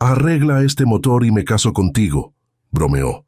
«Arregla este motor y me caso contigo», bromeó.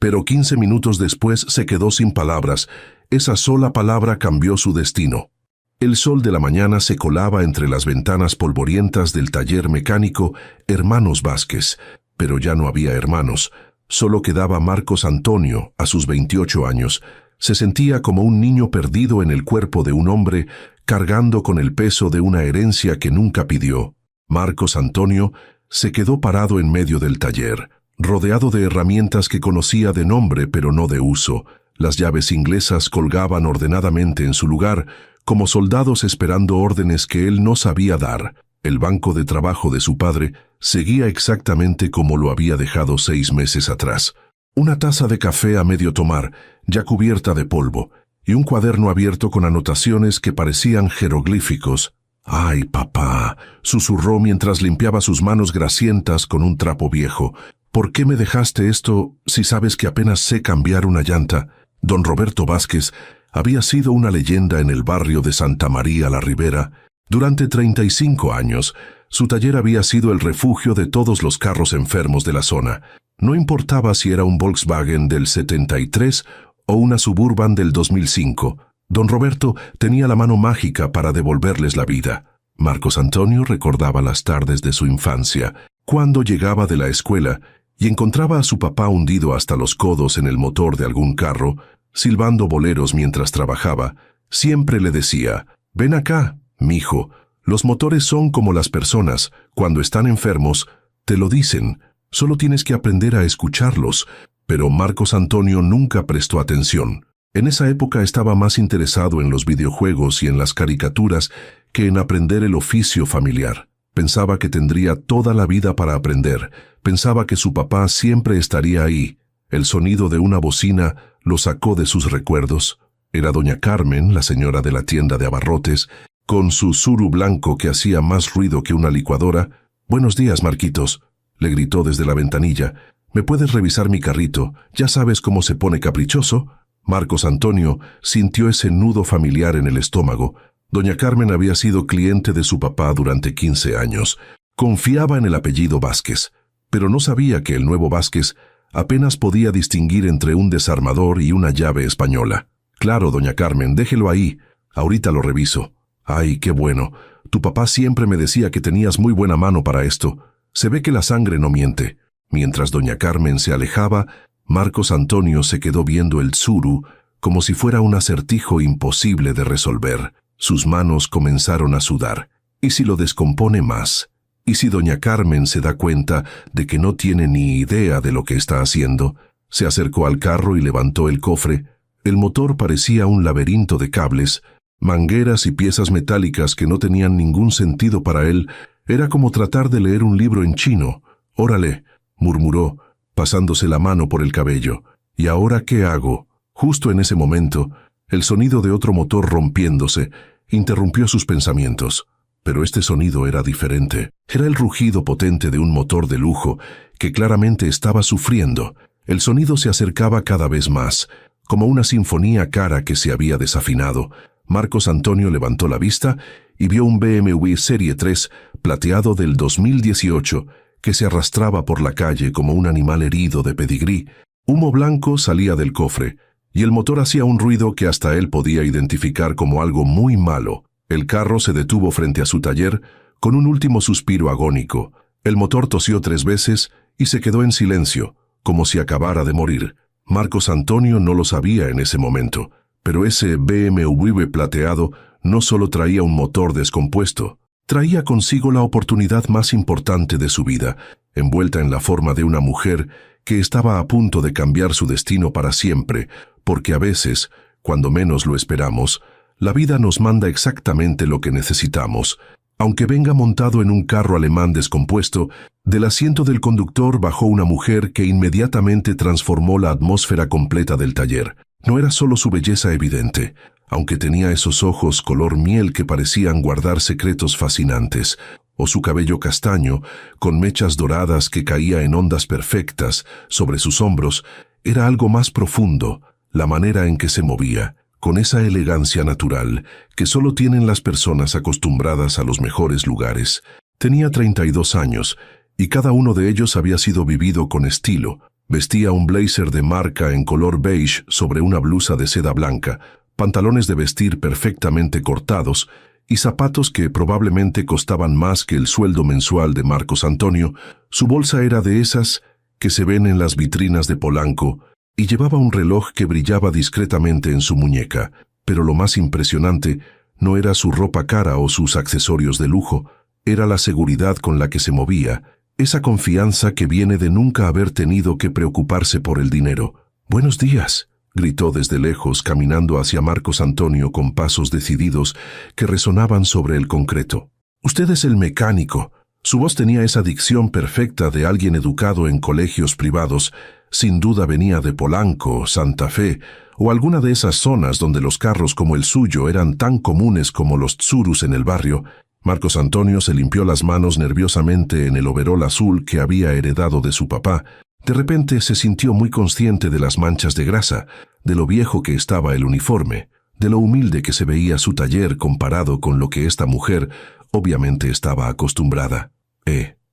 Pero 15 minutos después se quedó sin palabras. Esa sola palabra cambió su destino. El sol de la mañana se colaba entre las ventanas polvorientas del taller mecánico Hermanos Vázquez, pero ya no había hermanos. Solo quedaba Marcos Antonio, a sus 28 años. Se sentía como un niño perdido en el cuerpo de un hombre, cargando con el peso de una herencia que nunca pidió. Marcos Antonio se quedó parado en medio del taller, rodeado de herramientas que conocía de nombre pero no de uso. Las llaves inglesas colgaban ordenadamente en su lugar, como soldados esperando órdenes que él no sabía dar. El banco de trabajo de su padre seguía exactamente como lo había dejado 6 meses atrás. Una taza de café a medio tomar, ya cubierta de polvo, y un cuaderno abierto con anotaciones que parecían jeroglíficos. «Ay, papá», susurró mientras limpiaba sus manos grasientas con un trapo viejo. «¿Por qué me dejaste esto si sabes que apenas sé cambiar una llanta?» Don Roberto Vázquez había sido una leyenda en el barrio de Santa María la Ribera. Durante 35 años, su taller había sido el refugio de todos los carros enfermos de la zona. No importaba si era un Volkswagen del 73 o una Suburban del 2005, don Roberto tenía la mano mágica para devolverles la vida. Marcos Antonio recordaba las tardes de su infancia, cuando llegaba de la escuela y encontraba a su papá hundido hasta los codos en el motor de algún carro, silbando boleros mientras trabajaba. Siempre le decía: «Ven acá, mijo, los motores son como las personas, cuando están enfermos, te lo dicen, solo tienes que aprender a escucharlos». Pero Marcos Antonio nunca prestó atención. En esa época estaba más interesado en los videojuegos y en las caricaturas que en aprender el oficio familiar. Pensaba que tendría toda la vida para aprender. Pensaba que su papá siempre estaría ahí. El sonido de una bocina lo sacó de sus recuerdos. Era doña Carmen, la señora de la tienda de abarrotes, con su suru blanco que hacía más ruido que una licuadora. «Buenos días, Marquitos», le gritó desde la ventanilla. «¿Me puedes revisar mi carrito? ¿Ya sabes cómo se pone caprichoso?» Marcos Antonio sintió ese nudo familiar en el estómago. Doña Carmen había sido cliente de su papá durante 15 años. Confiaba en el apellido Vázquez, pero no sabía que el nuevo Vázquez apenas podía distinguir entre un desarmador y una llave española. «Claro, doña Carmen, déjelo ahí. Ahorita lo reviso». «Ay, qué bueno. Tu papá siempre me decía que tenías muy buena mano para esto. Se ve que la sangre no miente». Mientras doña Carmen se alejaba, Marcos Antonio se quedó viendo el tsuru como si fuera un acertijo imposible de resolver. Sus manos comenzaron a sudar. ¿Y si lo descompone más? ¿Y si doña Carmen se da cuenta de que no tiene ni idea de lo que está haciendo? Se acercó al carro y levantó el cofre. El motor parecía un laberinto de cables, mangueras y piezas metálicas que no tenían ningún sentido para él. Era como tratar de leer un libro en chino. «Órale», murmuró, pasándose la mano por el cabello. «¿Y ahora qué hago?» Justo en ese momento, el sonido de otro motor rompiéndose interrumpió sus pensamientos. Pero este sonido era diferente. Era el rugido potente de un motor de lujo que claramente estaba sufriendo. El sonido se acercaba cada vez más, como una sinfonía cara que se había desafinado. Marcos Antonio levantó la vista y vio un BMW Serie 3 plateado del 2018 que se arrastraba por la calle como un animal herido de pedigrí. Humo blanco salía del cofre, y el motor hacía un ruido que hasta él podía identificar como algo muy malo. El carro se detuvo frente a su taller con un último suspiro agónico. El motor tosió 3 veces y se quedó en silencio, como si acabara de morir. Marcos Antonio no lo sabía en ese momento, pero ese BMW plateado no solo traía un motor descompuesto, traía consigo la oportunidad más importante de su vida, envuelta en la forma de una mujer que estaba a punto de cambiar su destino para siempre, porque a veces, cuando menos lo esperamos, la vida nos manda exactamente lo que necesitamos. Aunque venga montado en un carro alemán descompuesto, del asiento del conductor bajó una mujer que inmediatamente transformó la atmósfera completa del taller. No era solo su belleza evidente, aunque tenía esos ojos color miel que parecían guardar secretos fascinantes, o su cabello castaño, con mechas doradas que caía en ondas perfectas sobre sus hombros, era algo más profundo, la manera en que se movía, con esa elegancia natural que solo tienen las personas acostumbradas a los mejores lugares. Tenía 32 años y cada uno de ellos había sido vivido con estilo. Vestía un blazer de marca en color beige sobre una blusa de seda blanca, pantalones de vestir perfectamente cortados y zapatos que probablemente costaban más que el sueldo mensual de Marcos Antonio. Su bolsa era de esas que se ven en las vitrinas de Polanco y llevaba un reloj que brillaba discretamente en su muñeca. Pero lo más impresionante no era su ropa cara o sus accesorios de lujo, era la seguridad con la que se movía, esa confianza que viene de nunca haber tenido que preocuparse por el dinero. «Buenos días», gritó desde lejos, caminando hacia Marcos Antonio con pasos decididos que resonaban sobre el concreto. «Usted es el mecánico». Su voz tenía esa dicción perfecta de alguien educado en colegios privados. Sin duda venía de Polanco, Santa Fe, o alguna de esas zonas donde los carros como el suyo eran tan comunes como los tsurus en el barrio. Marcos Antonio se limpió las manos nerviosamente en el overol azul que había heredado de su papá. De repente se sintió muy consciente de las manchas de grasa, de lo viejo que estaba el uniforme, de lo humilde que se veía su taller comparado con lo que esta mujer obviamente estaba acostumbrada.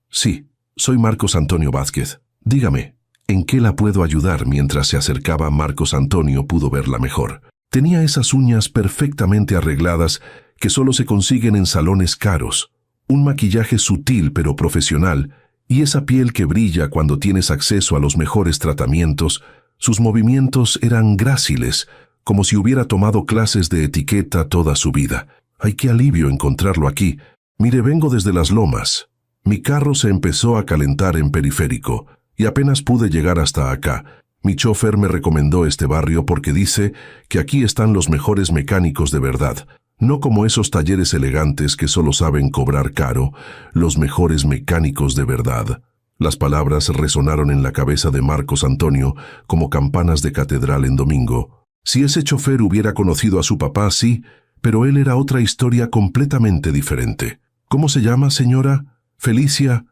Sí, soy Marcos Antonio Vázquez. Dígame, ¿en qué la puedo ayudar? Mientras se acercaba, Marcos Antonio pudo verla mejor. Tenía esas uñas perfectamente arregladas que solo se consiguen en salones caros, un maquillaje sutil pero profesional, y esa piel que brilla cuando tienes acceso a los mejores tratamientos. Sus movimientos eran gráciles, como si hubiera tomado clases de etiqueta toda su vida. ¡Ay, qué alivio encontrarlo aquí! Mire, vengo desde Las Lomas. Mi carro se empezó a calentar en Periférico, y apenas pude llegar hasta acá. Mi chofer me recomendó este barrio porque dice que aquí están los mejores mecánicos de verdad. No como esos talleres elegantes que solo saben cobrar caro, los mejores mecánicos de verdad. Las palabras resonaron en la cabeza de Marcos Antonio como campanas de catedral en domingo. Si ese chofer hubiera conocido a su papá, sí, pero él era otra historia completamente diferente. ¿Cómo se llama, señora? Felicia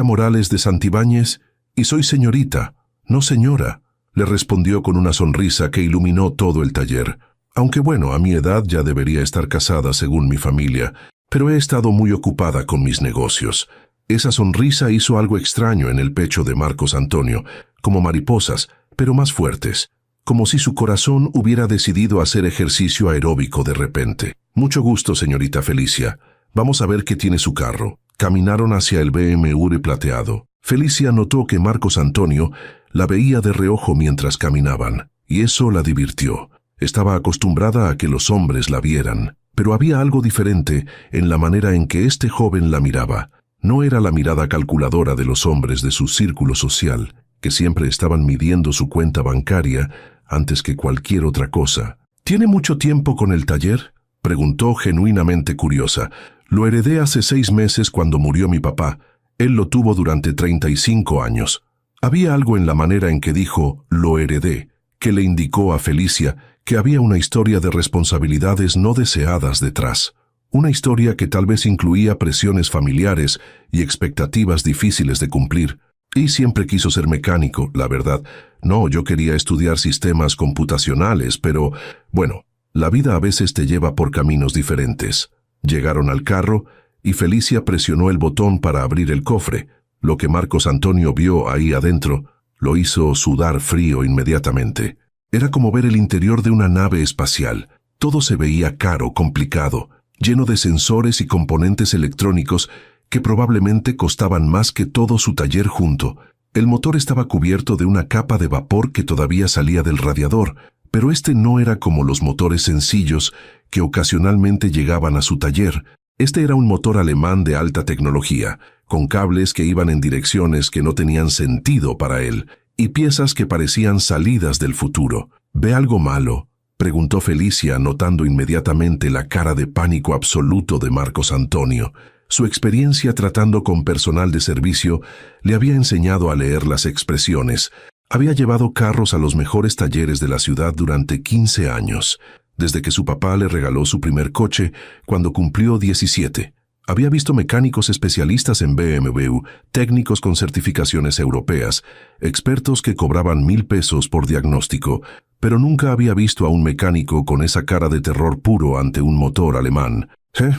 Morales de Santibáñez, y soy señorita, no señora, le respondió con una sonrisa que iluminó todo el taller. Aunque bueno, a mi edad ya debería estar casada según mi familia, pero he estado muy ocupada con mis negocios. Esa sonrisa hizo algo extraño en el pecho de Marcos Antonio, como mariposas, pero más fuertes, como si su corazón hubiera decidido hacer ejercicio aeróbico de repente. Mucho gusto, señorita Felicia. Vamos a ver qué tiene su carro. Caminaron hacia el BMW plateado. Felicia notó que Marcos Antonio la veía de reojo mientras caminaban, y eso la divirtió. Estaba acostumbrada a que los hombres la vieran, pero había algo diferente en la manera en que este joven la miraba. No era la mirada calculadora de los hombres de su círculo social, que siempre estaban midiendo su cuenta bancaria antes que cualquier otra cosa. ¿Tiene mucho tiempo con el taller?, preguntó genuinamente curiosa. Lo heredé hace 6 meses cuando murió mi papá. Él lo tuvo durante 35 años. Había algo en la manera en que dijo «lo heredé», que le indicó a Felicia que había una historia de responsabilidades no deseadas detrás. Una historia que tal vez incluía presiones familiares y expectativas difíciles de cumplir. Y siempre quiso ser mecánico, la verdad. No, yo quería estudiar sistemas computacionales, pero, bueno, la vida a veces te lleva por caminos diferentes. Llegaron al carro y Felicia presionó el botón para abrir el cofre. Lo que Marcos Antonio vio ahí adentro lo hizo sudar frío inmediatamente. Era como ver el interior de una nave espacial. Todo se veía caro, complicado, lleno de sensores y componentes electrónicos que probablemente costaban más que todo su taller junto. El motor estaba cubierto de una capa de vapor que todavía salía del radiador, pero este no era como los motores sencillos que ocasionalmente llegaban a su taller. Este era un motor alemán de alta tecnología, con cables que iban en direcciones que no tenían sentido para él, y piezas que parecían salidas del futuro. ¿Ve algo malo?, preguntó Felicia, notando inmediatamente la cara de pánico absoluto de Marcos Antonio. Su experiencia tratando con personal de servicio le había enseñado a leer las expresiones. Había llevado carros a los mejores talleres de la ciudad durante 15 años, desde que su papá le regaló su primer coche cuando cumplió 17. Había visto mecánicos especialistas en BMW, técnicos con certificaciones europeas, expertos que cobraban 1,000 pesos por diagnóstico, pero nunca había visto a un mecánico con esa cara de terror puro ante un motor alemán.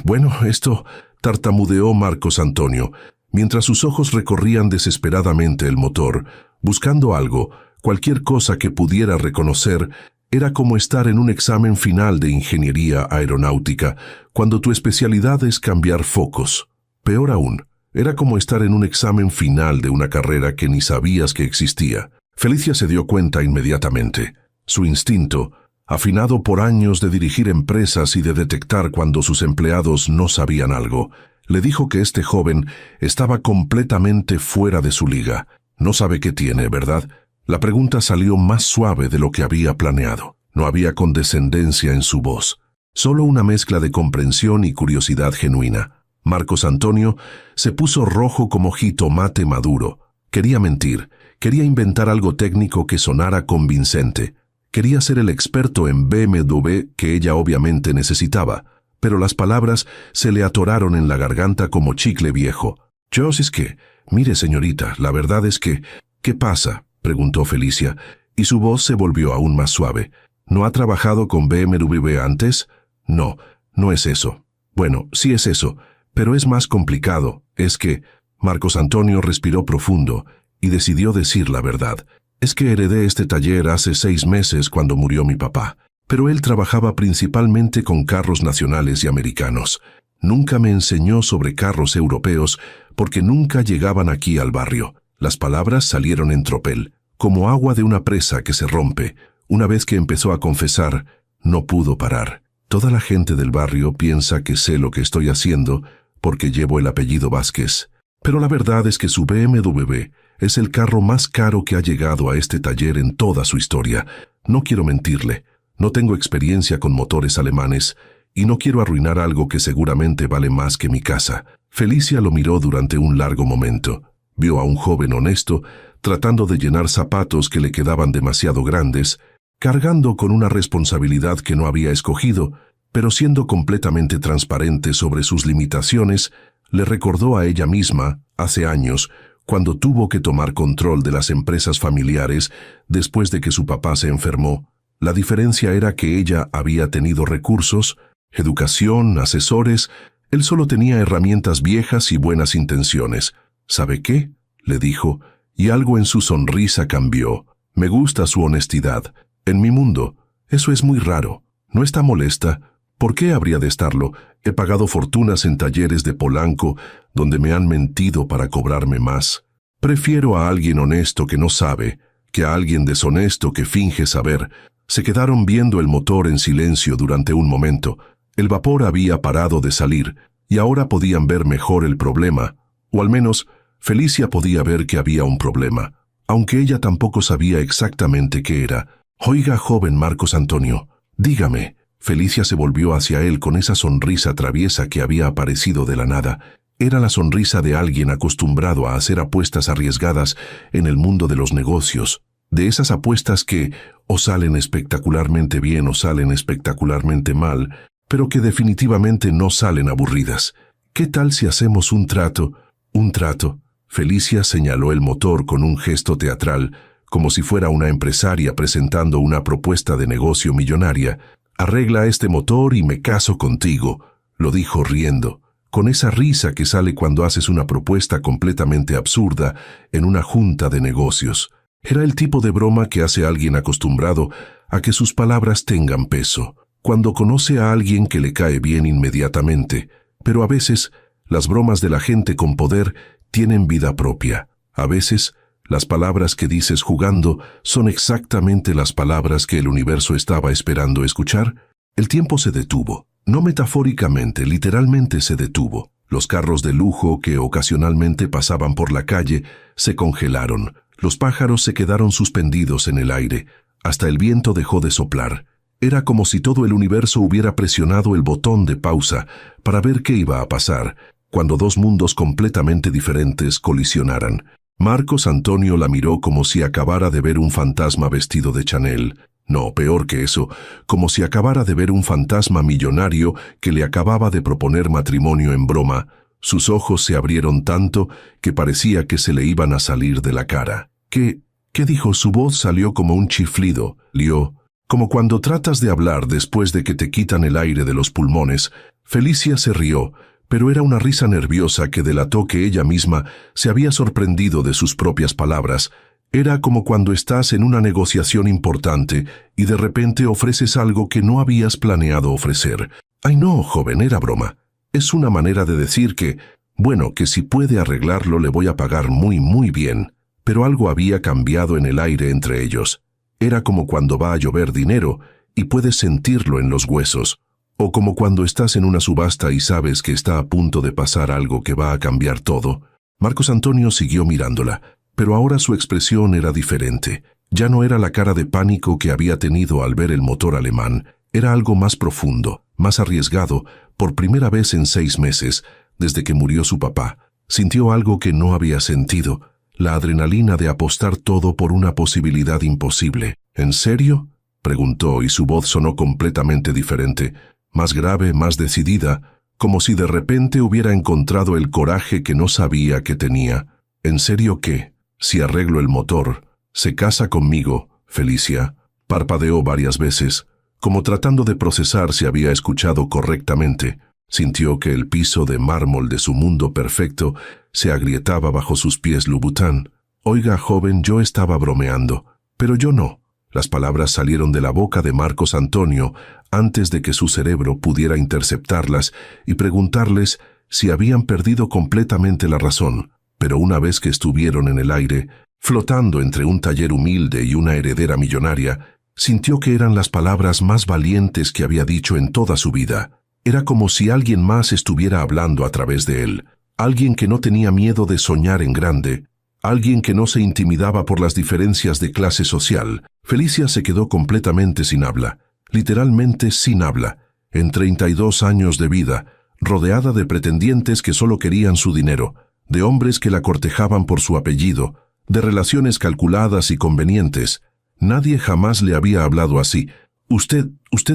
Bueno, esto, tartamudeó Marcos Antonio. Mientras sus ojos recorrían desesperadamente el motor, buscando algo, cualquier cosa que pudiera reconocer, era como estar en un examen final de ingeniería aeronáutica, cuando tu especialidad es cambiar focos. Peor aún, era como estar en un examen final de una carrera que ni sabías que existía. Felicia se dio cuenta inmediatamente. Su instinto, afinado por años de dirigir empresas y de detectar cuando sus empleados no sabían algo, le dijo que este joven estaba completamente fuera de su liga. No sabe qué tiene, ¿verdad? La pregunta salió más suave de lo que había planeado. No había condescendencia en su voz, solo una mezcla de comprensión y curiosidad genuina. Marcos Antonio se puso rojo como jitomate maduro. Quería mentir, quería inventar algo técnico que sonara convincente. Quería ser el experto en BMW que ella obviamente necesitaba, pero las palabras se le atoraron en la garganta como chicle viejo. Es que, mire señorita, la verdad es que... ¿Qué pasa?, preguntó Felicia, y su voz se volvió aún más suave. ¿No ha trabajado con BMW antes? No, no es eso. Bueno, sí es eso, pero es más complicado. Es que... Marcos Antonio respiró profundo y decidió decir la verdad. Es que heredé este taller hace 6 meses cuando murió mi papá. Pero él trabajaba principalmente con carros nacionales y americanos. Nunca me enseñó sobre carros europeos porque nunca llegaban aquí al barrio. Las palabras salieron en tropel, como agua de una presa que se rompe. Una vez que empezó a confesar, no pudo parar. Toda la gente del barrio piensa que sé lo que estoy haciendo porque llevo el apellido Vázquez. Pero la verdad es que su BMW es el carro más caro que ha llegado a este taller en toda su historia. No quiero mentirle. No tengo experiencia con motores alemanes y no quiero arruinar algo que seguramente vale más que mi casa. Felicia lo miró durante un largo momento. Vio a un joven honesto tratando de llenar zapatos que le quedaban demasiado grandes, cargando con una responsabilidad que no había escogido, pero siendo completamente transparente sobre sus limitaciones. Le recordó a ella misma, hace años, cuando tuvo que tomar control de las empresas familiares después de que su papá se enfermó. La diferencia era que ella había tenido recursos, educación, asesores. Él solo tenía herramientas viejas y buenas intenciones. ¿Sabe qué?, le dijo, y algo en su sonrisa cambió. Me gusta su honestidad. En mi mundo, eso es muy raro. ¿No está molesta? ¿Por qué habría de estarlo? He pagado fortunas en talleres de Polanco, donde me han mentido para cobrarme más. Prefiero a alguien honesto que no sabe, que a alguien deshonesto que finge saber. Se quedaron viendo el motor en silencio durante un momento. El vapor había parado de salir, y ahora podían ver mejor el problema, o al menos Felicia podía ver que había un problema, aunque ella tampoco sabía exactamente qué era. Oiga, joven Marcos Antonio, dígame. Felicia se volvió hacia él con esa sonrisa traviesa que había aparecido de la nada. Era la sonrisa de alguien acostumbrado a hacer apuestas arriesgadas en el mundo de los negocios, de esas apuestas que o salen espectacularmente bien o salen espectacularmente mal, pero que definitivamente no salen aburridas. ¿Qué tal si hacemos un trato? Un trato. Felicia señaló el motor con un gesto teatral, como si fuera una empresaria presentando una propuesta de negocio millonaria. Arregla este motor y me caso contigo, lo dijo riendo, con esa risa que sale cuando haces una propuesta completamente absurda en una junta de negocios. Era el tipo de broma que hace alguien acostumbrado a que sus palabras tengan peso, cuando conoce a alguien que le cae bien inmediatamente, pero a veces las bromas de la gente con poder tienen vida propia. A veces las palabras que dices jugando son exactamente las palabras que el universo estaba esperando escuchar. El tiempo se detuvo. No metafóricamente, literalmente se detuvo. Los carros de lujo que ocasionalmente pasaban por la calle se congelaron. Los pájaros se quedaron suspendidos en el aire. Hasta el viento dejó de soplar. Era como si todo el universo hubiera presionado el botón de pausa para ver qué iba a pasar cuando dos mundos completamente diferentes colisionaran. Marcos Antonio la miró como si acabara de ver un fantasma vestido de Chanel. No, peor que eso, como si acabara de ver un fantasma millonario que le acababa de proponer matrimonio en broma. Sus ojos se abrieron tanto que parecía que se le iban a salir de la cara. ¿Qué dijo? Su voz salió como un chiflido. Lió, como cuando tratas de hablar después de que te quitan el aire de los pulmones. Felicia se rió, pero era una risa nerviosa que delató que ella misma se había sorprendido de sus propias palabras. Era como cuando estás en una negociación importante y de repente ofreces algo que no habías planeado ofrecer. Ay no, joven, era broma. Es una manera de decir que, bueno, que si puede arreglarlo le voy a pagar muy bien. Pero algo había cambiado en el aire entre ellos. Era como cuando va a llover dinero y puedes sentirlo en los huesos. O como cuando estás en una subasta y sabes que está a punto de pasar algo que va a cambiar todo. Marcos Antonio siguió mirándola, pero ahora su expresión era diferente. Ya no era la cara de pánico que había tenido al ver el motor alemán. Era algo más profundo, más arriesgado, por primera vez en 6 meses, desde que murió su papá. Sintió algo que no había sentido, la adrenalina de apostar todo por una posibilidad imposible. ¿En serio?, preguntó, y su voz sonó completamente diferente, más grave, más decidida, como si de repente hubiera encontrado el coraje que no sabía que tenía. ¿En serio qué? Si arreglo el motor, ¿se casa conmigo, Felicia? Parpadeó varias veces, como tratando de procesar si había escuchado correctamente. Sintió que el piso de mármol de su mundo perfecto se agrietaba bajo sus pies Louboutin. Oiga, joven, yo estaba bromeando, pero yo no. Las palabras salieron de la boca de Marcos Antonio antes de que su cerebro pudiera interceptarlas y preguntarles si habían perdido completamente la razón. Pero una vez que estuvieron en el aire, flotando entre un taller humilde y una heredera millonaria, sintió que eran las palabras más valientes que había dicho en toda su vida. Era como si alguien más estuviera hablando a través de él, alguien que no tenía miedo de soñar en grande, alguien que no se intimidaba por las diferencias de clase social. Felicia se quedó completamente sin habla, literalmente sin habla, en 32 años de vida, rodeada de pretendientes que solo querían su dinero, de hombres que la cortejaban por su apellido, de relaciones calculadas y convenientes. Nadie jamás le había hablado así. Usted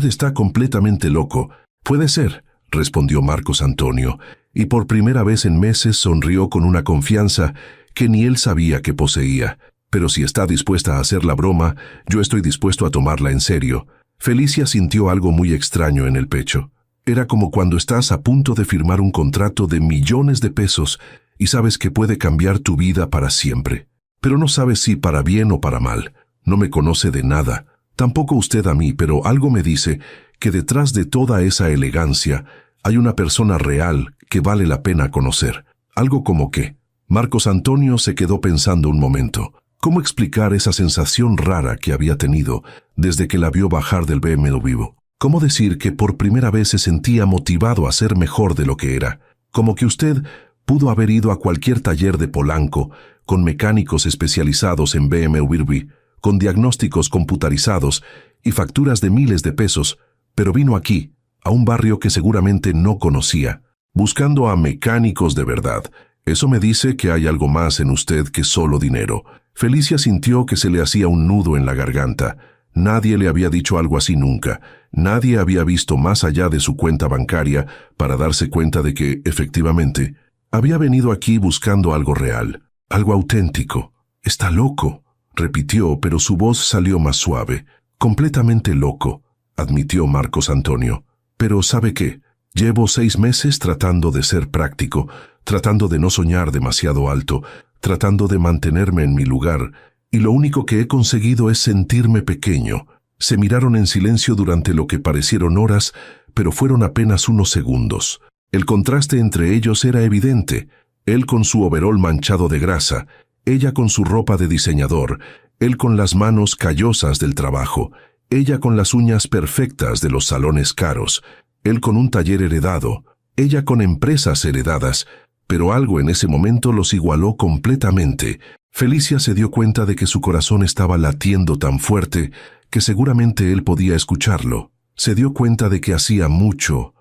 está completamente loco. Puede ser, respondió Marcos Antonio, y por primera vez en meses sonrió con una confianza que ni él sabía que poseía. Pero si está dispuesta a hacer la broma, yo estoy dispuesto a tomarla en serio. Felicia sintió algo muy extraño en el pecho. Era como cuando estás a punto de firmar un contrato de millones de pesos y sabes que puede cambiar tu vida para siempre. Pero no sabes si para bien o para mal. No me conoce de nada, tampoco usted a mí, pero algo me dice que detrás de toda esa elegancia hay una persona real que vale la pena conocer. Algo como que. Marcos Antonio se quedó pensando un momento. ¿Cómo explicar esa sensación rara que había tenido desde que la vio bajar del BMW? ¿Cómo decir que por primera vez se sentía motivado a ser mejor de lo que era? Como que usted pudo haber ido a cualquier taller de Polanco, con mecánicos especializados en BMW, con diagnósticos computarizados y facturas de miles de pesos, pero vino aquí, a un barrio que seguramente no conocía, buscando a mecánicos de verdad. Eso me dice que hay algo más en usted que solo dinero. Felicia sintió que se le hacía un nudo en la garganta. Nadie le había dicho algo así nunca. Nadie había visto más allá de su cuenta bancaria para darse cuenta de que, efectivamente, había venido aquí buscando algo real, algo auténtico. Está loco, repitió, pero su voz salió más suave. Completamente loco, admitió Marcos Antonio. Pero ¿sabe qué? Llevo 6 meses tratando de ser práctico, tratando de no soñar demasiado alto, tratando de mantenerme en mi lugar, y lo único que he conseguido es sentirme pequeño. Se miraron en silencio durante lo que parecieron horas, pero fueron apenas unos segundos. El contraste entre ellos era evidente. Él con su overol manchado de grasa, ella con su ropa de diseñador, él con las manos callosas del trabajo, ella con las uñas perfectas de los salones caros, él con un taller heredado, ella con empresas heredadas, pero algo en ese momento los igualó completamente. Felicia se dio cuenta de que su corazón estaba latiendo tan fuerte que seguramente él podía escucharlo. Se dio cuenta de que hacía mucho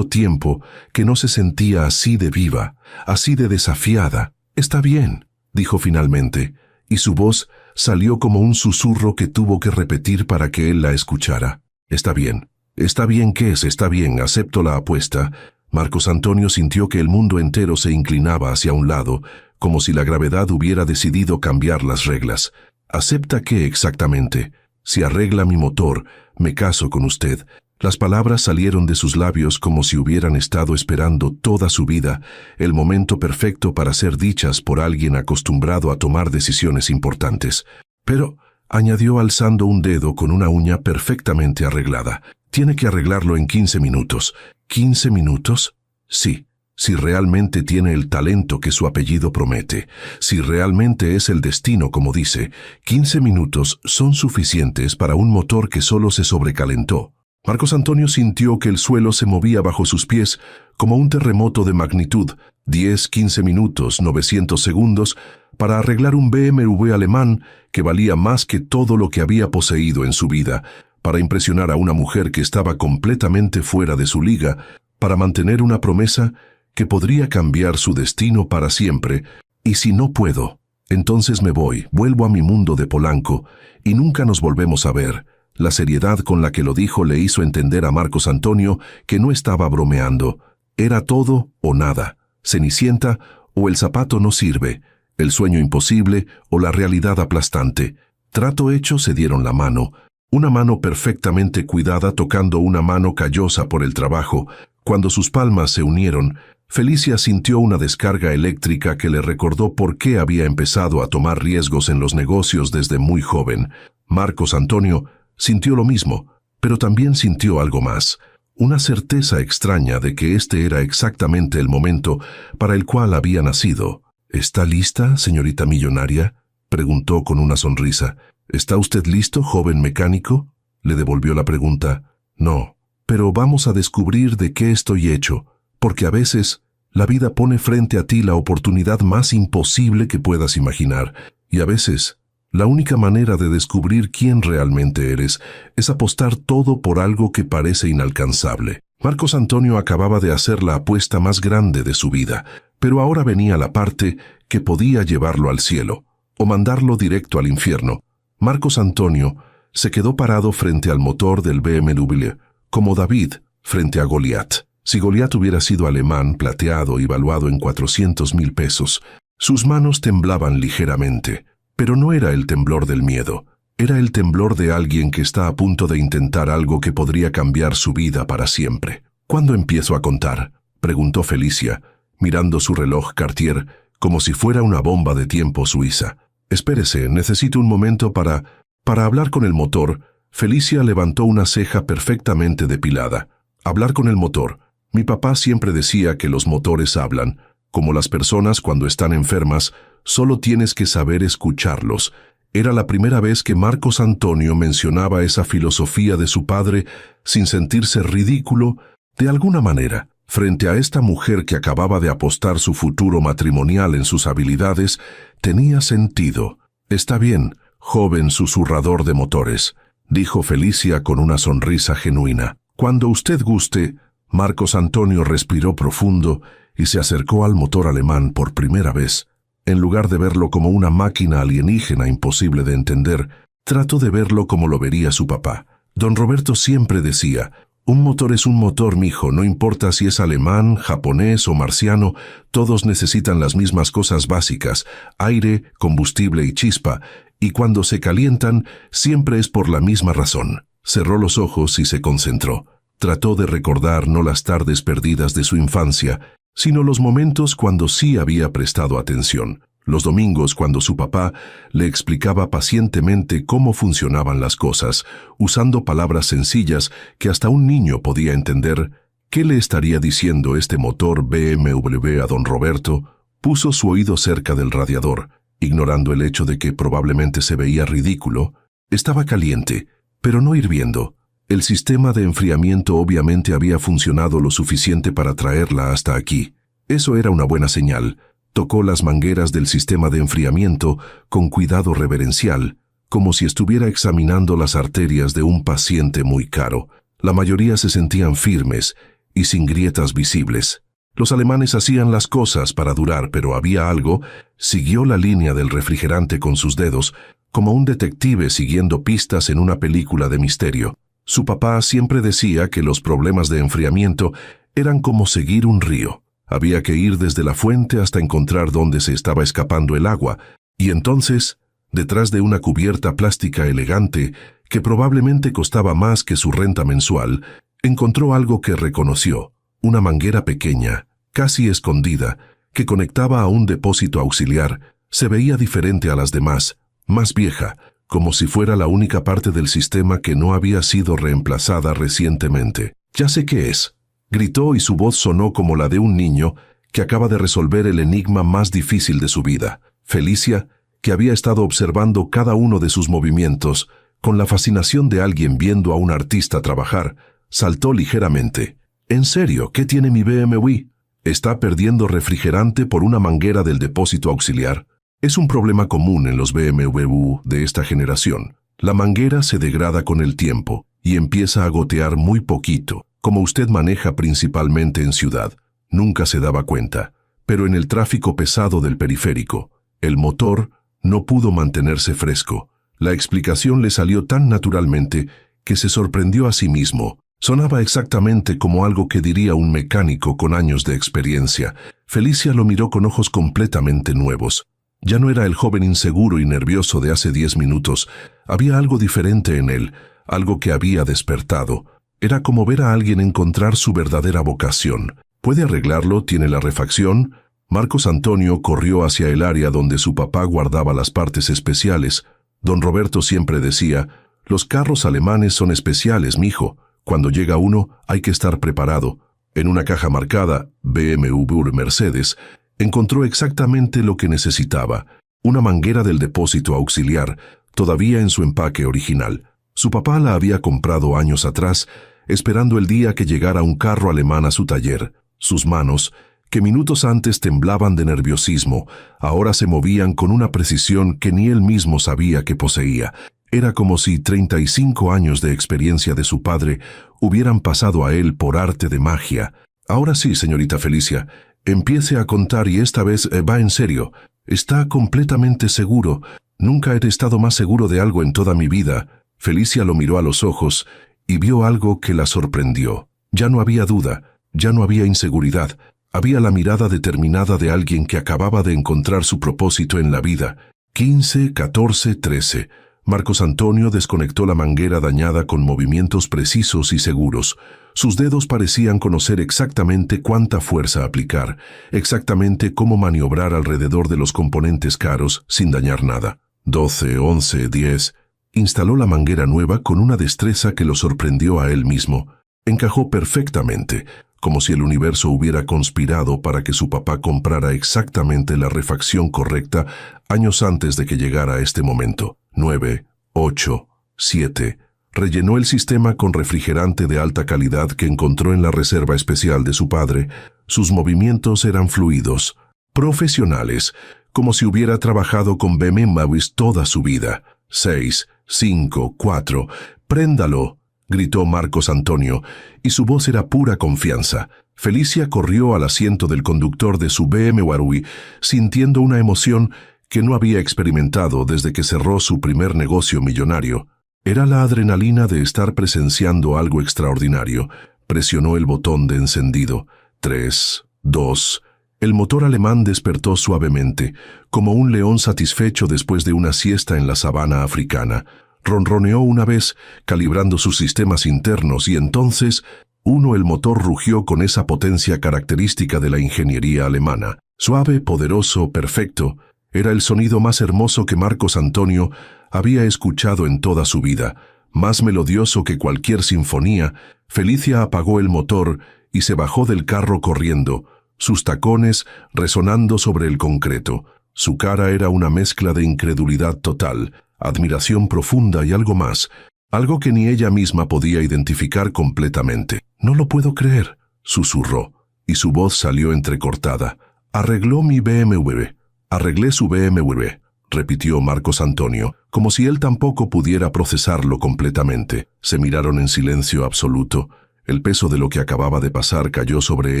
tiempo que no se sentía así de viva, así de desafiada. «Está bien», dijo finalmente, y su voz salió como un susurro que tuvo que repetir para que él la escuchara. «Está bien. Está bien, ¿qué es? Está bien, acepto la apuesta». Marcos Antonio sintió que el mundo entero se inclinaba hacia un lado, como si la gravedad hubiera decidido cambiar las reglas. «¿Acepta qué exactamente?» «Si arregla mi motor, me caso con usted. Las palabras salieron de sus labios como si hubieran estado esperando toda su vida el momento perfecto para ser dichas por alguien acostumbrado a tomar decisiones importantes. Pero, añadió alzando un dedo con una uña perfectamente arreglada, tiene que arreglarlo en 15 minutos. ¿15 minutos? Sí. Si realmente tiene el talento que su apellido promete, si realmente es el destino como dice, 15 minutos son suficientes para un motor que solo se sobrecalentó. Marcos Antonio sintió que el suelo se movía bajo sus pies como un terremoto de magnitud. 10, 15 minutos, 900 segundos para arreglar un BMW alemán que valía más que todo lo que había poseído en su vida, para impresionar a una mujer que estaba completamente fuera de su liga, para mantener una promesa que podría cambiar su destino para siempre. Y si no puedo, entonces me voy, vuelvo a mi mundo de Polanco y nunca nos volvemos a ver. La seriedad con la que lo dijo le hizo entender a Marcos Antonio que no estaba bromeando. Era todo o nada, Cenicienta o el zapato no sirve, el sueño imposible o la realidad aplastante. Trato hecho, se dieron la mano, una mano perfectamente cuidada tocando una mano callosa por el trabajo. Cuando sus palmas se unieron, Felicia sintió una descarga eléctrica que le recordó por qué había empezado a tomar riesgos en los negocios desde muy joven. Marcos Antonio sintió lo mismo, pero también sintió algo más, una certeza extraña de que este era exactamente el momento para el cual había nacido. ¿Está lista, señorita millonaria?, preguntó con una sonrisa. ¿Está usted listo, joven mecánico?, le devolvió la pregunta. No, pero vamos a descubrir de qué estoy hecho, porque a veces la vida pone frente a ti la oportunidad más imposible que puedas imaginar, y a veces la única manera de descubrir quién realmente eres es apostar todo por algo que parece inalcanzable. Marcos Antonio acababa de hacer la apuesta más grande de su vida, pero ahora venía la parte que podía llevarlo al cielo, o mandarlo directo al infierno. Marcos Antonio se quedó parado frente al motor del BMW, como David frente a Goliat. Si Goliat hubiera sido alemán, plateado y valuado en 400,000 pesos, sus manos temblaban ligeramente, pero no era el temblor del miedo, era el temblor de alguien que está a punto de intentar algo que podría cambiar su vida para siempre. ¿Cuándo empiezo a contar?, preguntó Felicia, mirando su reloj Cartier como si fuera una bomba de tiempo suiza. Espérese, necesito un momento para hablar con el motor. Felicia levantó una ceja perfectamente depilada. Hablar con el motor. Mi papá siempre decía que los motores hablan. Como las personas cuando están enfermas, solo tienes que saber escucharlos. Era la primera vez que Marcos Antonio mencionaba esa filosofía de su padre sin sentirse ridículo de alguna manera. Frente a esta mujer que acababa de apostar su futuro matrimonial en sus habilidades, tenía sentido. Está bien, joven susurrador de motores, dijo Felicia con una sonrisa genuina. Cuando usted guste. Marcos Antonio respiró profundo y se acercó al motor alemán por primera vez. En lugar de verlo como una máquina alienígena imposible de entender, trató de verlo como lo vería su papá. Don Roberto siempre decía: un motor es un motor, mijo, no importa si es alemán, japonés o marciano, todos necesitan las mismas cosas básicas, aire, combustible y chispa, y cuando se calientan, siempre es por la misma razón. Cerró los ojos y se concentró. Trató de recordar no las tardes perdidas de su infancia, sino los momentos cuando sí había prestado atención. Los domingos cuando su papá le explicaba pacientemente cómo funcionaban las cosas, usando palabras sencillas que hasta un niño podía entender. ¿Qué le estaría diciendo este motor BMW a don Roberto? Puso su oído cerca del radiador, ignorando el hecho de que probablemente se veía ridículo. Estaba caliente, pero no hirviendo. El sistema de enfriamiento obviamente había funcionado lo suficiente para traerla hasta aquí. Eso era una buena señal. Tocó las mangueras del sistema de enfriamiento con cuidado reverencial, como si estuviera examinando las arterias de un paciente muy caro. La mayoría se sentían firmes y sin grietas visibles. Los alemanes hacían las cosas para durar, pero había algo. Siguió la línea del refrigerante con sus dedos, como un detective siguiendo pistas en una película de misterio. Su papá siempre decía que los problemas de enfriamiento eran como seguir un río. Había que ir desde la fuente hasta encontrar dónde se estaba escapando el agua, y entonces, detrás de una cubierta plástica elegante, que probablemente costaba más que su renta mensual, Encontró algo que reconoció, una manguera pequeña, casi escondida, que conectaba a un depósito auxiliar. Se veía diferente a las demás, más vieja, como si fuera la única parte del sistema que no había sido reemplazada recientemente. «Ya sé qué es», gritó, y su voz sonó como la de un niño que acaba de resolver el enigma más difícil de su vida. Felicia, que había estado observando cada uno de sus movimientos, con la fascinación de alguien viendo a un artista trabajar, saltó ligeramente. «¿En serio? ¿Qué tiene mi BMW? ¿Está perdiendo refrigerante por una manguera del depósito auxiliar?» Es un problema común en los BMW de esta generación. La manguera se degrada con el tiempo y empieza a gotear muy poquito. Como usted maneja principalmente en ciudad, nunca se daba cuenta. Pero en el tráfico pesado del periférico, el motor no pudo mantenerse fresco. La explicación le salió tan naturalmente que se sorprendió a sí mismo. Sonaba exactamente como algo que diría un mecánico con años de experiencia. Felicia lo miró con ojos completamente nuevos. Ya no era el joven inseguro y nervioso de hace 10 minutos. Había algo diferente en él, algo que había despertado. Era como ver a alguien encontrar su verdadera vocación. ¿Puede arreglarlo? ¿Tiene la refacción? Marcos Antonio corrió hacia el área donde su papá guardaba las partes especiales. Don Roberto siempre decía: «Los carros alemanes son especiales, mijo. Cuando llega uno, hay que estar preparado». En una caja marcada BMW Mercedes, encontró exactamente lo que necesitaba: una manguera del depósito auxiliar, todavía en su empaque original. Su papá la había comprado años atrás, esperando el día que llegara un carro alemán a su taller. Sus manos, que minutos antes temblaban de nerviosismo, ahora se movían con una precisión que ni él mismo sabía que poseía. Era como si 35 años de experiencia de su padre hubieran pasado a él por arte de magia. «Ahora sí, señorita Felicia, empiece a contar, y esta vez va en serio. ¿Está completamente seguro? Nunca he estado más seguro de algo en toda mi vida». Felicia lo miró a los ojos y vio algo que la sorprendió. Ya no había duda, ya no había inseguridad. Había la mirada determinada de alguien que acababa de encontrar su propósito en la vida. 15, 14, 13. Marcos Antonio desconectó la manguera dañada con movimientos precisos y seguros. Sus dedos parecían conocer exactamente cuánta fuerza aplicar, exactamente cómo maniobrar alrededor de los componentes caros sin dañar nada. 12, 11, 10. Instaló la manguera nueva con una destreza que lo sorprendió a él mismo. Encajó perfectamente, como si el universo hubiera conspirado para que su papá comprara exactamente la refacción correcta años antes de que llegara este momento. 9, 8, 7. Rellenó el sistema con refrigerante de alta calidad que encontró en la reserva especial de su padre. Sus movimientos eran fluidos, profesionales, como si hubiera trabajado con BMWs toda su vida. 6, 5, 4. «Préndalo», gritó Marcos Antonio, y su voz era pura confianza. Felicia corrió al asiento del conductor de su BMW, sintiendo una emoción que no había experimentado desde que cerró su primer negocio millonario. Era la adrenalina de estar presenciando algo extraordinario. Presionó el botón de encendido. 3, 2. El motor alemán despertó suavemente, como un león satisfecho después de una siesta en la sabana africana. Ronroneó una vez, calibrando sus sistemas internos, y entonces, el motor rugió con esa potencia característica de la ingeniería alemana. Suave, poderoso, perfecto. Era el sonido más hermoso que Marcos Antonio había escuchado en toda su vida, más melodioso que cualquier sinfonía. Felicia apagó el motor y se bajó del carro corriendo, sus tacones resonando sobre el concreto. Su cara era una mezcla de incredulidad total, admiración profunda y algo más, algo que ni ella misma podía identificar completamente. «No lo puedo creer», susurró, y su voz salió entrecortada. «Arregló mi BMW. Arreglé su BMW», repitió Marcos Antonio, como si él tampoco pudiera procesarlo completamente. Se miraron en silencio absoluto. El peso de lo que acababa de pasar cayó sobre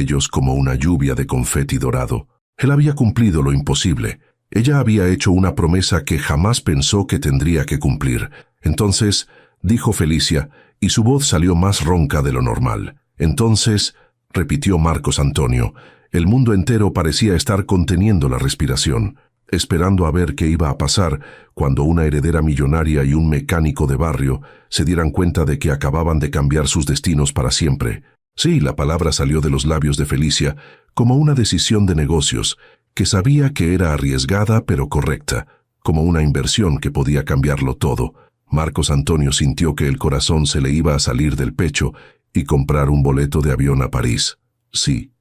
ellos como una lluvia de confeti dorado. Él había cumplido lo imposible. Ella había hecho una promesa que jamás pensó que tendría que cumplir. «Entonces», dijo Felicia, y su voz salió más ronca de lo normal. «Entonces», repitió Marcos Antonio. El mundo entero parecía estar conteniendo la respiración. esperando a ver qué iba a pasar cuando una heredera millonaria y un mecánico de barrio se dieran cuenta de que acababan de cambiar sus destinos para siempre. Sí, la palabra salió de los labios de Felicia como una decisión de negocios, que sabía que era arriesgada pero correcta, como una inversión que podía cambiarlo todo. Marcos Antonio sintió que el corazón se le iba a salir del pecho y comprar un boleto de avión a París. Sí,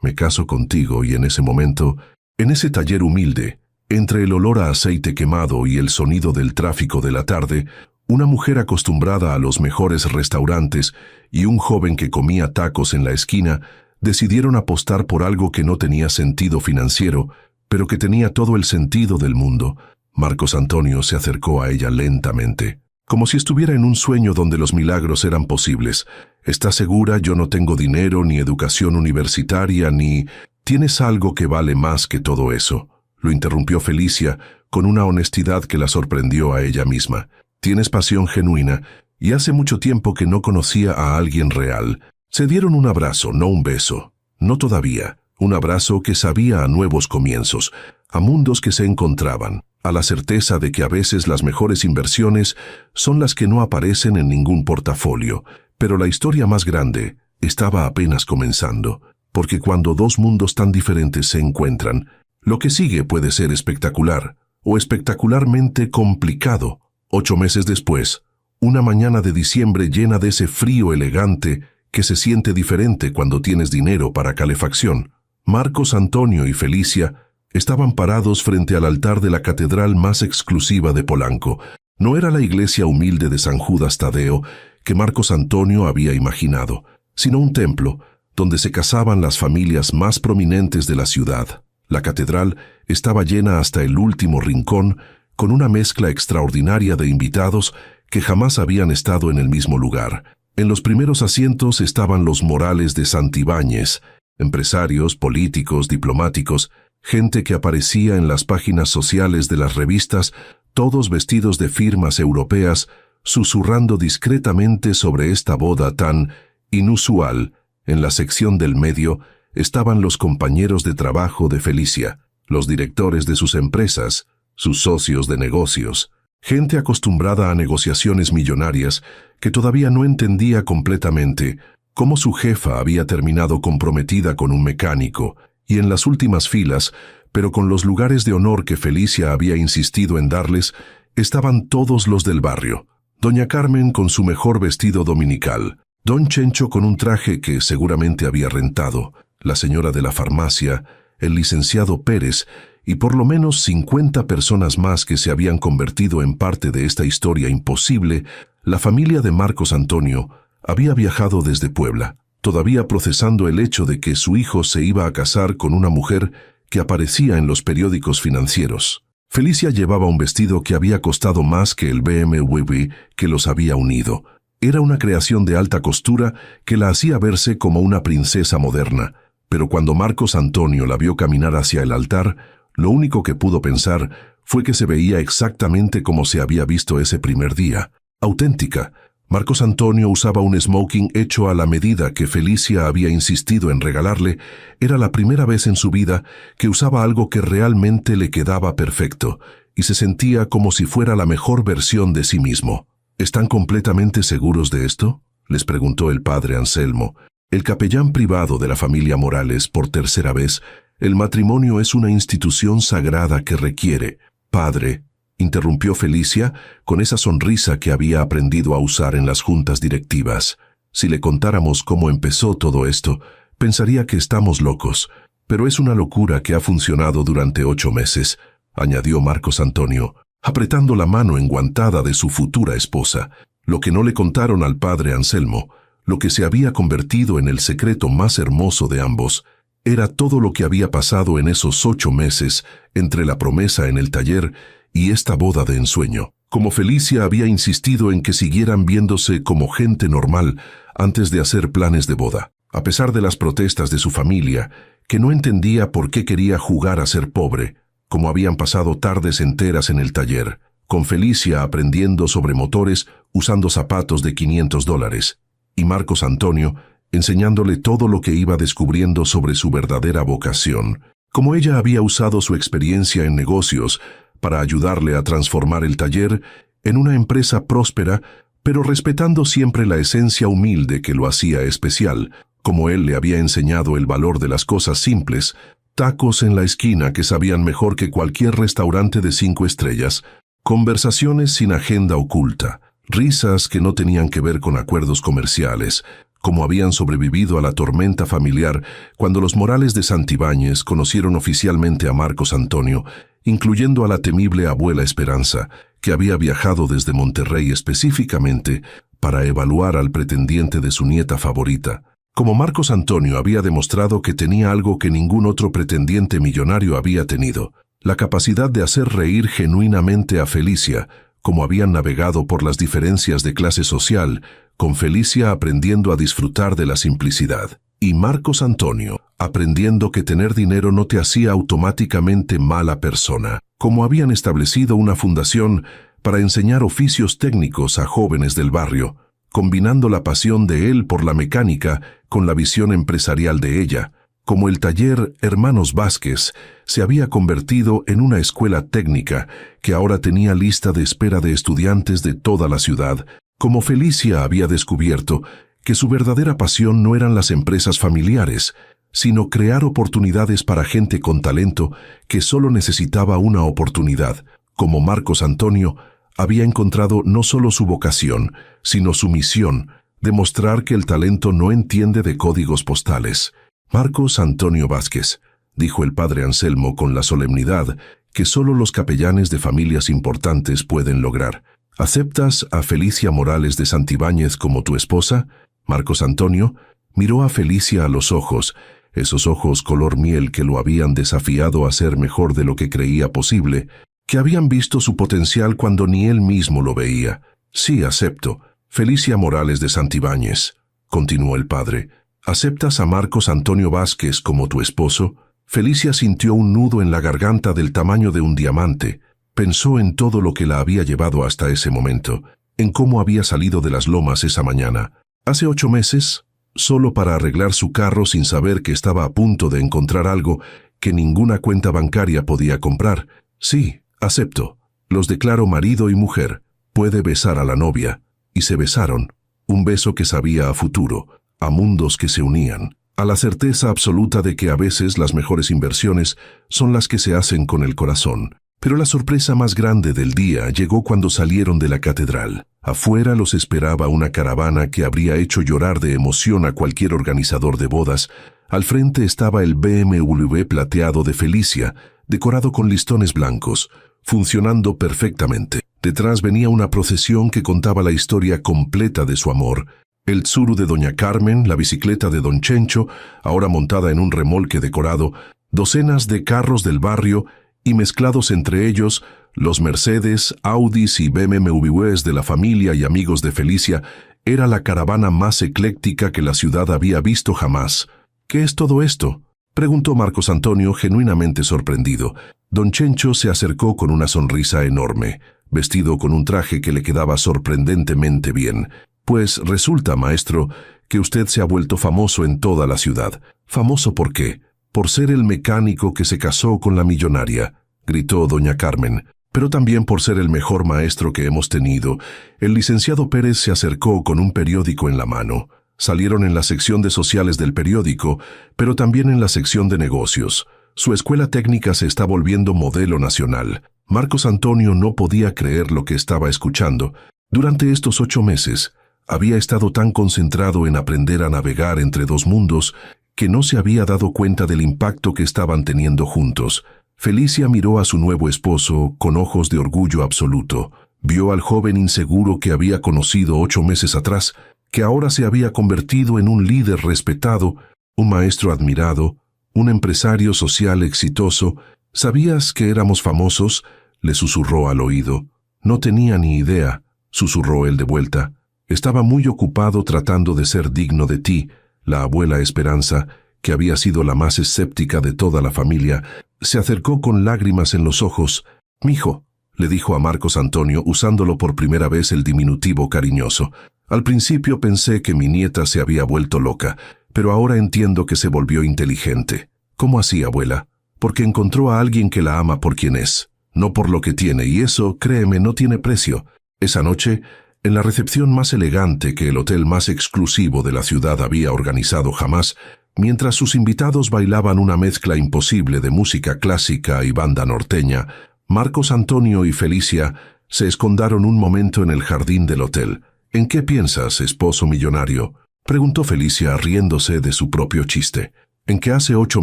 me caso contigo, y en ese momento, en ese taller humilde, entre el olor a aceite quemado y el sonido del tráfico de la tarde, una mujer acostumbrada a los mejores restaurantes y un joven que comía tacos en la esquina decidieron apostar por algo que no tenía sentido financiero, pero que tenía todo el sentido del mundo. Marcos Antonio se acercó a ella lentamente, como si estuviera en un sueño donde los milagros eran posibles. ¿Estás segura? Yo no tengo dinero, ni educación universitaria, ni... ¿Tienes algo que vale más que todo eso? Lo interrumpió Felicia con una honestidad que la sorprendió a ella misma. Tienes pasión genuina, y hace mucho tiempo que no conocía a alguien real. Se dieron un abrazo, no un beso. No todavía. Un abrazo que sabía a nuevos comienzos, a mundos que se encontraban, a la certeza de que a veces las mejores inversiones son las que no aparecen en ningún portafolio. Pero la historia más grande estaba apenas comenzando, porque cuando dos mundos tan diferentes se encuentran, lo que sigue puede ser espectacular, o espectacularmente complicado. 8 meses después, una mañana de diciembre llena de ese frío elegante que se siente diferente cuando tienes dinero para calefacción, Marcos Antonio y Felicia estaban parados frente al altar de la catedral más exclusiva de Polanco. No era la iglesia humilde de San Judas Tadeo que Marcos Antonio había imaginado, sino un templo donde se casaban las familias más prominentes de la ciudad. La catedral estaba llena hasta el último rincón, con una mezcla extraordinaria de invitados que jamás habían estado en el mismo lugar. En los primeros asientos estaban los Morales de Santibáñez, empresarios, políticos, diplomáticos, gente que aparecía en las páginas sociales de las revistas, todos vestidos de firmas europeas, susurrando discretamente sobre esta boda tan inusual. En la sección del medio estaban los compañeros de trabajo de Felicia, los directores de sus empresas, sus socios de negocios, gente acostumbrada a negociaciones millonarias que todavía no entendía completamente cómo su jefa había terminado comprometida con un mecánico, y en las últimas filas, pero con los lugares de honor que Felicia había insistido en darles, estaban todos los del barrio. Doña Carmen con su mejor vestido dominical, don Chencho con un traje que seguramente había rentado, la señora de la farmacia, el licenciado Pérez, y por lo menos 50 personas más que se habían convertido en parte de esta historia imposible. La familia de Marcos Antonio había viajado desde Puebla, todavía procesando el hecho de que su hijo se iba a casar con una mujer que aparecía en los periódicos financieros. Felicia llevaba un vestido que había costado más que el BMW que los había unido. Era una creación de alta costura que la hacía verse como una princesa moderna, pero cuando Marcos Antonio la vio caminar hacia el altar, lo único que pudo pensar fue que se veía exactamente como se había visto ese primer día, auténtica. Marcos Antonio usaba un smoking hecho a la medida que Felicia había insistido en regalarle. Era la primera vez en su vida que usaba algo que realmente le quedaba perfecto, y se sentía como si fuera la mejor versión de sí mismo. ¿Están completamente seguros de esto?, les preguntó el padre Anselmo, el capellán privado de la familia Morales por tercera vez. El matrimonio es una institución sagrada que requiere. Padre, interrumpió Felicia con esa sonrisa que había aprendido a usar en las juntas directivas. Si le contáramos cómo empezó todo esto, pensaría que estamos locos, pero es una locura que ha funcionado durante 8 meses, añadió Marcos Antonio, apretando la mano enguantada de su futura esposa. Lo que no le contaron al padre Anselmo, lo que se había convertido en el secreto más hermoso de ambos, era todo lo que había pasado en esos 8 meses entre la promesa en el taller y esta boda de ensueño. Como Felicia había insistido en que siguieran viéndose como gente normal antes de hacer planes de boda, a pesar de las protestas de su familia, que no entendía por qué quería jugar a ser pobre, como habían pasado tardes enteras en el taller, con Felicia aprendiendo sobre motores usando zapatos de $500, y Marcos Antonio enseñándole todo lo que iba descubriendo sobre su verdadera vocación, Como ella había usado su experiencia en negocios para ayudarle a transformar el taller en una empresa próspera, pero respetando siempre la esencia humilde que lo hacía especial, como él le había enseñado el valor de las cosas simples, tacos en la esquina que sabían mejor que cualquier restaurante de 5 estrellas, conversaciones sin agenda oculta, risas que no tenían que ver con acuerdos comerciales, como habían sobrevivido a la tormenta familiar cuando los Morales de Santibáñez conocieron oficialmente a Marcos Antonio, incluyendo a la temible abuela Esperanza, que había viajado desde Monterrey específicamente para evaluar al pretendiente de su nieta favorita. Como Marcos Antonio había demostrado que tenía algo que ningún otro pretendiente millonario había tenido, la capacidad de hacer reír genuinamente a Felicia, como habían navegado por las diferencias de clase social, con Felicia aprendiendo a disfrutar de la simplicidad, y Marcos Antonio aprendiendo que tener dinero no te hacía automáticamente mala persona, como habían establecido una fundación para enseñar oficios técnicos a jóvenes del barrio, combinando la pasión de él por la mecánica con la visión empresarial de ella, como el taller Hermanos Vázquez se había convertido en una escuela técnica que ahora tenía lista de espera de estudiantes de toda la ciudad, como Felicia había descubierto que su verdadera pasión no eran las empresas familiares, sino crear oportunidades para gente con talento que solo necesitaba una oportunidad, como Marcos Antonio había encontrado no solo su vocación, sino su misión, demostrar que el talento no entiende de códigos postales. Marcos Antonio Vázquez, dijo el padre Anselmo con la solemnidad que solo los capellanes de familias importantes pueden lograr. ¿Aceptas a Felicia Morales de Santibáñez como tu esposa? Marcos Antonio miró a Felicia a los ojos, esos ojos color miel que lo habían desafiado a ser mejor de lo que creía posible, que habían visto su potencial cuando ni él mismo lo veía. Sí, acepto. Felicia Morales de Santibáñez, continuó el padre. ¿Aceptas a Marcos Antonio Vázquez como tu esposo? Felicia sintió un nudo en la garganta del tamaño de un diamante. Pensó en todo lo que la había llevado hasta ese momento, en cómo había salido de las lomas esa mañana. Hace 8 meses, solo para arreglar su carro sin saber que estaba a punto de encontrar algo que ninguna cuenta bancaria podía comprar. Sí, acepto. Los declaro marido y mujer. Puede besar a la novia. Y se besaron. Un beso que sabía a futuro, a mundos que se unían, a la certeza absoluta de que a veces las mejores inversiones son las que se hacen con el corazón. Pero la sorpresa más grande del día llegó cuando salieron de la catedral. Afuera los esperaba una caravana que habría hecho llorar de emoción a cualquier organizador de bodas. Al frente estaba el BMW plateado de Felicia, decorado con listones blancos, funcionando perfectamente. Detrás venía una procesión que contaba la historia completa de su amor. El tsuru de doña Carmen, la bicicleta de don Chencho, ahora montada en un remolque decorado, docenas de carros del barrio y mezclados entre ellos, los Mercedes, Audis y BMWs de la familia y amigos de Felicia. Era la caravana más ecléctica que la ciudad había visto jamás. ¿Qué es todo esto?, preguntó Marcos Antonio genuinamente sorprendido. Don Chencho se acercó con una sonrisa enorme, vestido con un traje que le quedaba sorprendentemente bien. Pues resulta, maestro, que usted se ha vuelto famoso en toda la ciudad. ¿Famoso por qué? Por ser el mecánico que se casó con la millonaria, gritó doña Carmen, pero también por ser el mejor maestro que hemos tenido. El licenciado Pérez se acercó con un periódico en la mano. Salieron en la sección de sociales del periódico, pero también en la sección de negocios. Su escuela técnica se está volviendo modelo nacional. Marcos Antonio no podía creer lo que estaba escuchando. Durante estos 8 meses, había estado tan concentrado en aprender a navegar entre dos mundos que no se había dado cuenta del impacto que estaban teniendo juntos. Felicia miró a su nuevo esposo con ojos de orgullo absoluto. Vio al joven inseguro que había conocido 8 meses atrás, que ahora se había convertido en un líder respetado, un maestro admirado, un empresario social exitoso. ¿Sabías que éramos famosos?, le susurró al oído. No tenía ni idea, susurró él de vuelta. Estaba muy ocupado tratando de ser digno de ti. La abuela Esperanza, que había sido la más escéptica de toda la familia, se acercó con lágrimas en los ojos. «Mijo», le dijo a Marcos Antonio, usándolo por primera vez el diminutivo cariñoso. «Al principio pensé que mi nieta se había vuelto loca, pero ahora entiendo que se volvió inteligente». «¿Cómo así, abuela?», porque encontró a alguien que la ama por quien es, no por lo que tiene, y eso, créeme, no tiene precio. Esa noche, en la recepción más elegante que el hotel más exclusivo de la ciudad había organizado jamás, mientras sus invitados bailaban una mezcla imposible de música clásica y banda norteña, Marcos Antonio y Felicia se escondaron un momento en el jardín del hotel. «¿En qué piensas, esposo millonario?», preguntó Felicia riéndose de su propio chiste. «En que hace 8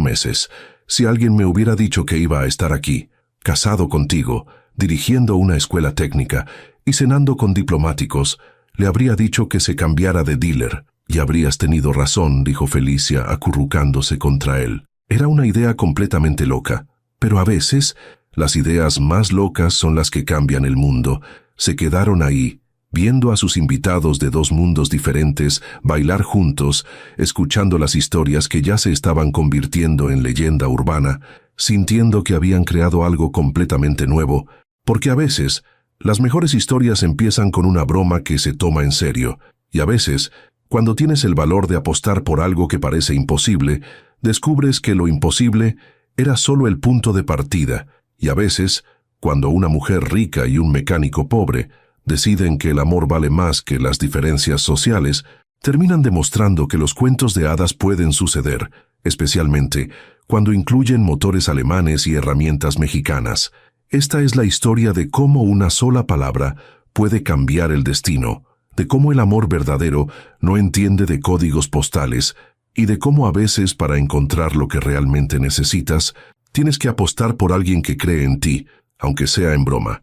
meses, si alguien me hubiera dicho que iba a estar aquí, casado contigo, dirigiendo una escuela técnica y cenando con diplomáticos, le habría dicho que se cambiara de dealer». «Y habrías tenido razón», dijo Felicia acurrucándose contra él. Era una idea completamente loca, pero a veces las ideas más locas son las que cambian el mundo. Se quedaron ahí, viendo a sus invitados de 2 mundos diferentes bailar juntos, escuchando las historias que ya se estaban convirtiendo en leyenda urbana, sintiendo que habían creado algo completamente nuevo, porque a veces las mejores historias empiezan con una broma que se toma en serio, y a veces, cuando tienes el valor de apostar por algo que parece imposible, descubres que lo imposible era solo el punto de partida, y a veces, cuando una mujer rica y un mecánico pobre deciden que el amor vale más que las diferencias sociales, terminan demostrando que los cuentos de hadas pueden suceder, especialmente cuando incluyen motores alemanes y herramientas mexicanas. Esta es la historia de cómo una sola palabra puede cambiar el destino, de cómo el amor verdadero no entiende de códigos postales y de cómo a veces para encontrar lo que realmente necesitas, tienes que apostar por alguien que cree en ti, aunque sea en broma.